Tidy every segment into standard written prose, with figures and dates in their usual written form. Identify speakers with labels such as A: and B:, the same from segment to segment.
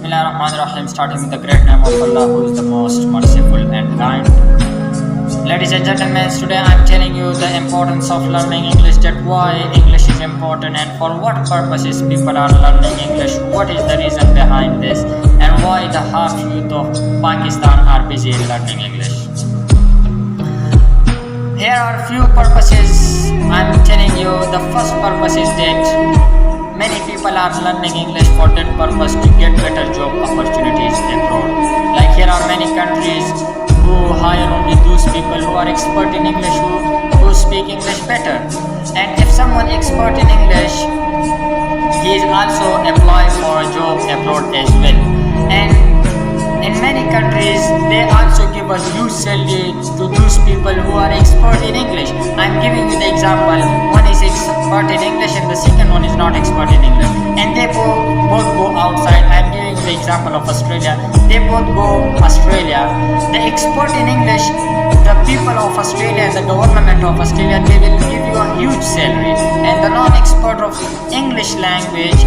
A: Bismillahirrahmanirrahim, starting with the great name of Allah, who is the most merciful and kind. Ladies and gentlemen, today I am telling you the importance of learning English, that why English is important and for what purposes people are learning English, what is the reason behind this, and why the half youth of Pakistan are busy in learning English. Here are few purposes I am telling you. The first purpose is that many people are learning English for that purpose to get better job opportunities abroad. Like here are many countries who hire only those people who are expert in English, who speak English better. And if someone expert in English, he is also apply for a job abroad as well. And in many countries, they also give a huge salary to those people who are expert in English. I am giving you the example. One is expert in English and the second one is not expert in English. And they both go outside. I am giving you the example of Australia. They both go Australia. The expert in English, the people of Australia and the government of Australia, they will give you a huge salary. And the non-expert of English language,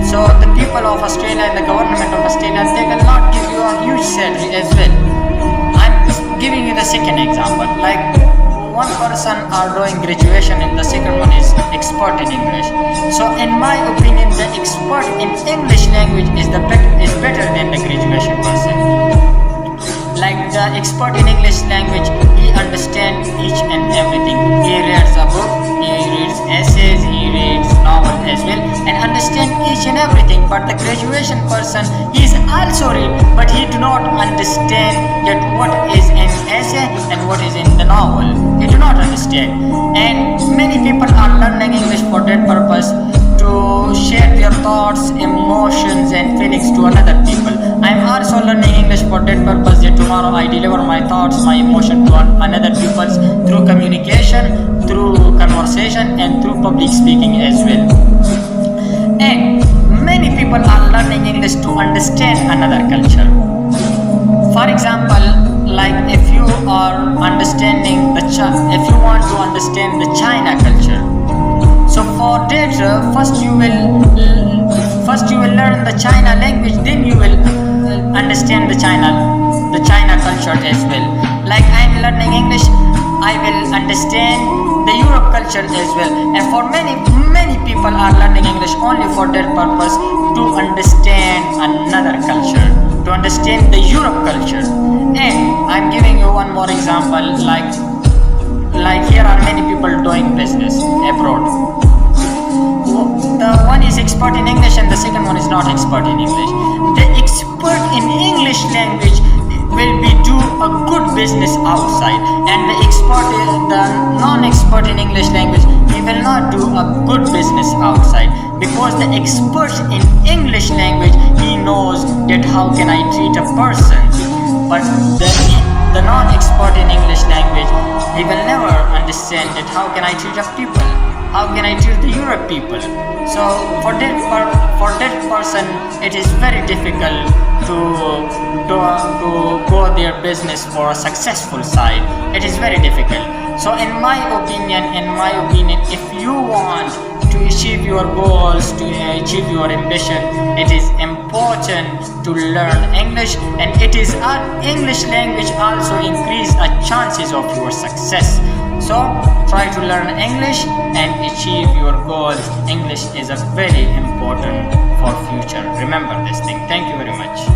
A: so the people of Australia and the government of Australia, they will not give you a huge salary as well. I'm giving you the second example. Like one person are doing graduation and the second one is expert in English. So in my opinion, the expert in English language is better than the graduation person. Like the expert in English language, he understands each and everything. He reads a book, he reads essays, he reads novel as well, and understand each and everything. But the graduation person, he is also read, but he do not understand that what is in essay and what is in the novel. He do not understand. And many people are learning English for that purpose, to share their thoughts, emotions and feelings to another people. I am also learning English for that purpose, that tomorrow I deliver my thoughts, my emotion to another people through communication, through conversation and through public speaking as well. And many people are learning English to understand another culture. For example, like if you are understanding if you want to understand the China culture, so for that first you will learn the China language, then you will understand the China culture as well. Like I am learning English, I will understand the Europe culture as well. And for many people are learning English only for that purpose, to understand another culture, to understand the Europe culture. And I'm giving you one more example. Like here are many people doing business abroad. The one is expert in English and the second one is not expert in English. The expert in English language will be do a good business outside, and the non-expert in English language, he will not do a good business outside, because the expert in English language, he knows that how can I treat a person. But the non-expert in English language, he will never understand that how can I treat a people, how can I treat the Europe people. So for that person, it is very difficult to go their business for a successful side. It is very difficult. So in my opinion, if you want to achieve your goals, to achieve your ambition, it is important to learn English, and it is English language also increase the chances of your success. So try to learn English and achieve your goals. English is a very important for future. Remember this thing. Thank you very much.